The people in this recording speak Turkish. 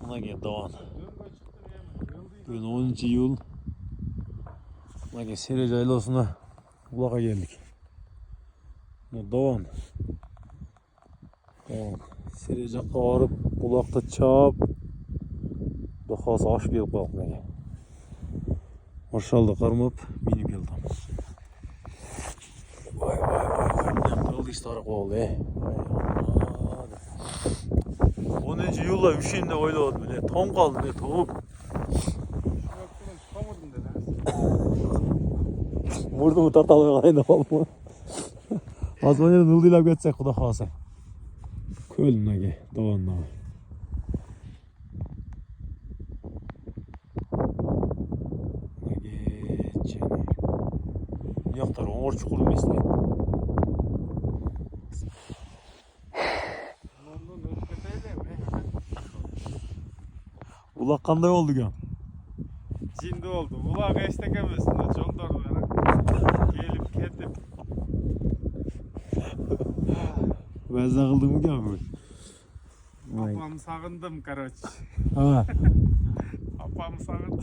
Buna gel Doğan. Bugün 10. yıl. Buna gel Serece Aylası'na Ulak'a geldik. Doğan. Doğan. Serece ağırıp Ulak'ta çap. Dokası aşk gelip kalk buna gel. Maşallah karmap minip geldim. Vay vay vay vay. Ne kırıldı işte arka oldu he. Vay Allah. 10. yılda üşüyün de öyle oldu bile. Tom kaldı ne tom. Vurdu mu tartalı kaydı olma. Az önce nıldıyla geçsek kuda kalsa. Kölün'e gel. Doğan'la. Geçene. Yaktar oğur çukur mesleği. Ulak kanday oldu gön. Şimdi oldu. Ulağa estekemezsin de çok doğru bana. Gelip ketip. Ben sakıldım mı gön? Apamı sağındım karoç. Ha. Apamı sağındım.